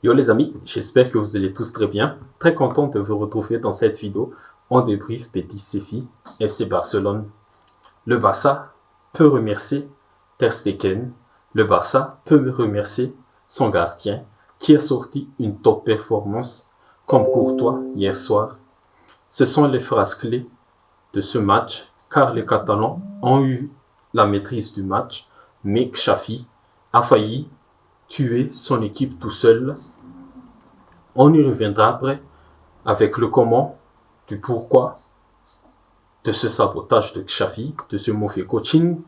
Yo les amis, j'espère que vous allez tous très bien. Très content de vous retrouver dans cette vidéo en débrief Betis Séville FC Barcelone. Le Barça peut remercier Ter Stegen. Le Barça peut remercier son gardien qui a sorti une top performance comme Courtois hier soir. Ce sont les phrases clés de ce match car les Catalans ont eu la maîtrise du match, mais Xavi a failli tuer son équipe tout seul. On y reviendra après avec le comment, du pourquoi de ce sabotage de Xavi, de ce mauvais coaching.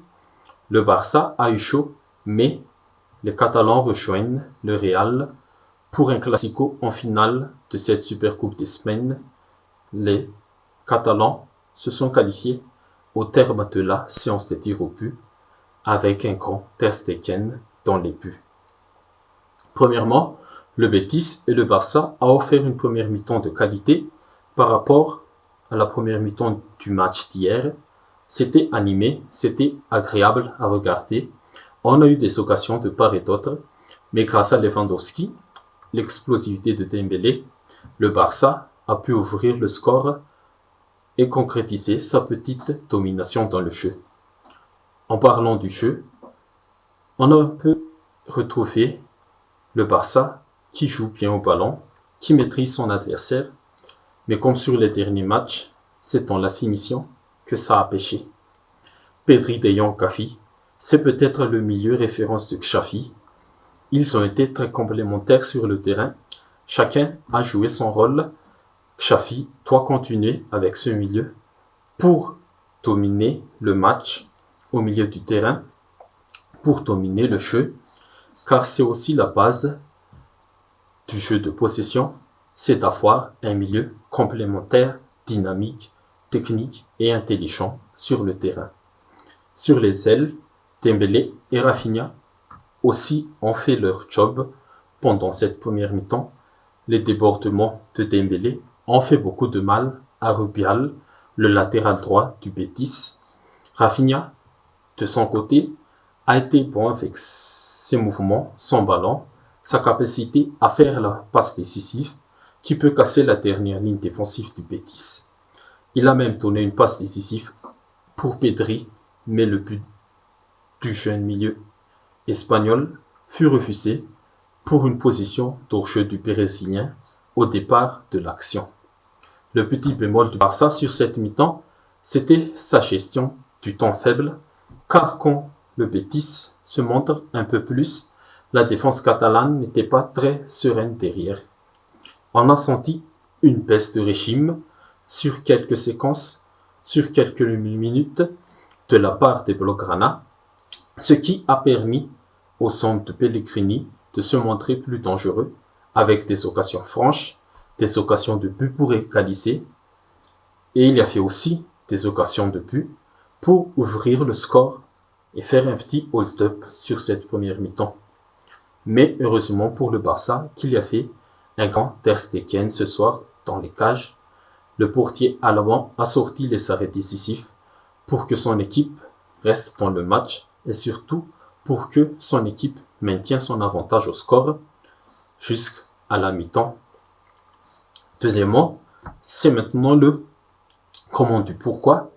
Le Barça a eu chaud, mais les Catalans rejoignent le Real pour un classico en finale de cette Supercoupe d'Espagne. Les Catalans se sont qualifiés au terme de la séance de tir au but avec un grand Ter Stegen dans les buts. Premièrement, le Betis et le Barça a offert une première mi-temps de qualité par rapport à la première mi-temps du match d'hier. C'était animé, c'était agréable à regarder. On a eu des occasions de part et d'autre, mais grâce à Lewandowski, l'explosivité de Dembélé, le Barça a pu ouvrir le score et concrétiser sa petite domination dans le jeu. En parlant du jeu, on a un peu retrouvé le Barça qui joue bien au ballon, qui maîtrise son adversaire, mais comme sur les derniers matchs, c'est dans la finition que ça a pêché. Pedri, De Jong, Gavi, c'est peut-être le milieu référence de Xavi. Ils ont été très complémentaires sur le terrain. Chacun a joué son rôle. Xavi doit continuer avec ce milieu pour dominer le match au milieu du terrain, pour dominer le jeu, car c'est aussi la base du jeu de possession, c'est d'avoir un milieu complémentaire, dynamique, technique et intelligent sur le terrain. Sur les ailes, Dembélé et Rafinha aussi ont fait leur job pendant cette première mi-temps. Les débordements de Dembélé ont fait beaucoup de mal à Rubial, le latéral droit du Betis. Rafinha, de son côté, a été bon avec ses mouvements, son ballon, sa capacité à faire la passe décisive qui peut casser la dernière ligne défensive du Betis. Il a même donné une passe décisive pour Pedri, mais le but du jeune milieu espagnol fut refusé pour une position d'hors-jeu du Brésilien au départ de l'action. Le petit bémol du Barça sur cette mi-temps, c'était sa gestion du temps faible, car quand le Betis se montre un peu plus, la défense catalane n'était pas très sereine derrière. On a senti une baisse de régime sur quelques séquences, sur quelques minutes de la part des Blaugrana, ce qui a permis au centre de Pellegrini de se montrer plus dangereux avec des occasions franches, des occasions de but pour égaliser, et il y a fait aussi des occasions de but pour ouvrir le score et faire un petit hold-up sur cette première mi-temps. Mais heureusement pour le Barça qu'il y a fait un grand Ter Stegen ce soir dans les cages. Le portier allemand a sorti les arrêts décisifs pour que son équipe reste dans le match et surtout pour que son équipe maintienne son avantage au score jusqu'à la mi-temps. Deuxièmement, c'est maintenant le comment du pourquoi,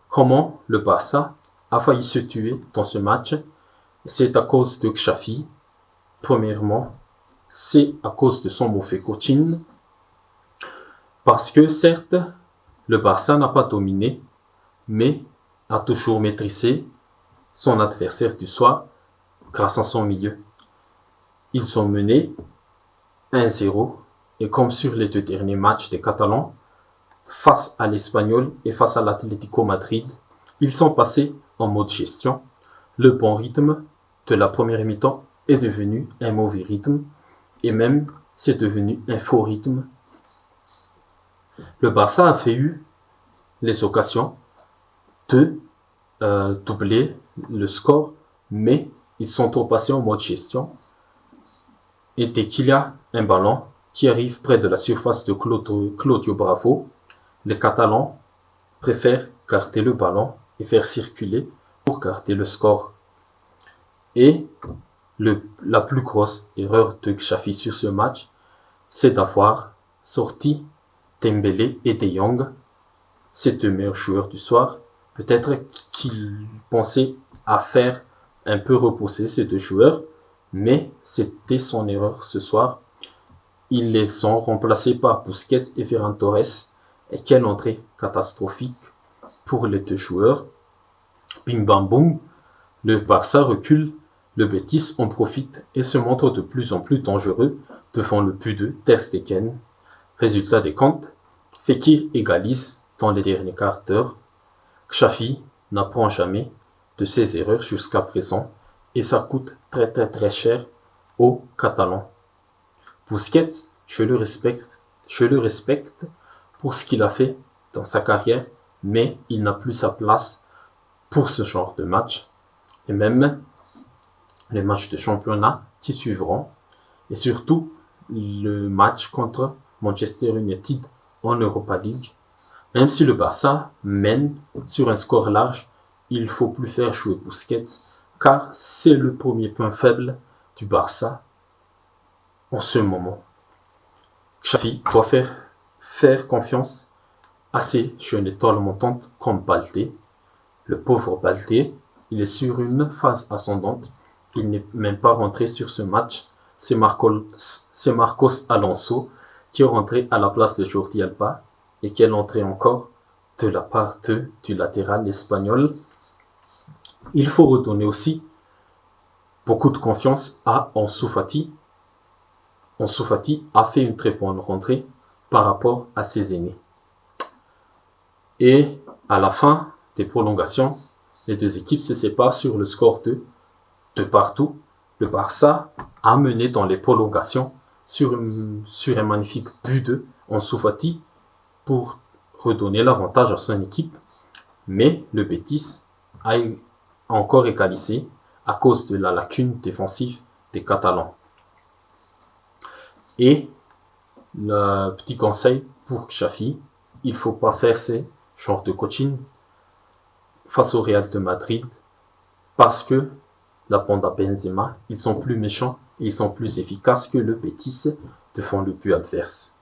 comment le Barça a failli se tuer dans ce match. C'est à cause de Xavi. Premièrement, c'est à cause de son mauvais coaching. Parce que certes, le Barça n'a pas dominé, mais a toujours maîtrisé son adversaire du soir grâce à son milieu. Ils sont menés 1-0 et comme sur les deux derniers matchs des Catalans, face à l'Espagnol et face à l'Atlético Madrid, ils sont passés en mode gestion. Le bon rythme de la première mi-temps est devenu un mauvais rythme et même c'est devenu un faux rythme. Le Barça a fait eu les occasions de doubler le score, mais ils sont trop passés en mode gestion. Et dès qu'il y a un ballon qui arrive près de la surface de Claudio Bravo, les Catalans préfèrent garder le ballon et faire circuler pour garder le score. Et La plus grosse erreur de Xavi sur ce match, c'est d'avoir sorti Dembélé et De Jong, ces deux meilleurs joueurs du soir. Peut-être qu'il pensait à faire un peu reposer ces deux joueurs, mais c'était son erreur ce soir. Ils les sont remplacés par Busquets et Ferran Torres. Et quelle entrée catastrophique pour les deux joueurs. Bing bang boum, le Barça recule, le Betis en profite et se montre de plus en plus dangereux devant le but de Ter Stegen. Résultat des comptes, Fekir égalise dans les derniers quarts d'heure. Xavi n'apprend jamais de ses erreurs jusqu'à présent et ça coûte très cher aux Catalans. Busquets, je le respecte pour ce qu'il a fait dans sa carrière, mais il n'a plus sa place pour ce genre de match. Et même les matchs de championnat qui suivront, et surtout le match contre Manchester United en Europa League. Même si le Barça mène sur un score large, il ne faut plus faire jouer Busquets, car c'est le premier point faible du Barça en ce moment. Xavi doit faire confiance à ces jeunes étoiles montantes comme Baldé. Le pauvre Baldé, il est sur une phase ascendante. Il n'est même pas rentré sur ce match. C'est Marcos Alonso qui est rentré à la place de Jordi Alba. Et quelle entrée encore de la part du latéral espagnol. Il faut redonner aussi beaucoup de confiance à Ansu Fati. Ansu Fati a fait une très bonne rentrée par rapport à ses aînés. Et à la fin des prolongations, les deux équipes se séparent sur le score de partout. Le Barça a mené dans les prolongations sur un magnifique but de Ansu Fati pour redonner l'avantage à son équipe. Mais le Betis a encore égalisé à cause de la lacune défensive des Catalans. Et le petit conseil pour Xavi, il ne faut pas faire ces genres de coaching face au Real de Madrid parce que la bande à Benzema, ils sont plus méchants et ils sont plus efficaces que le Betis devant le but adverse.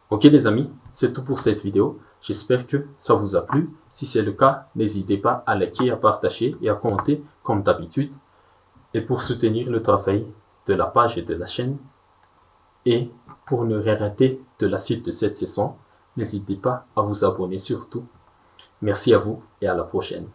Ok les amis, c'est tout pour cette vidéo. J'espère que ça vous a plu. Si c'est le cas, n'hésitez pas à liker, à partager et à commenter comme d'habitude. Et pour soutenir le travail de la page et de la chaîne, et pour ne rien rater de la suite de cette saison, n'hésitez pas à vous abonner surtout. Merci à vous et à la prochaine.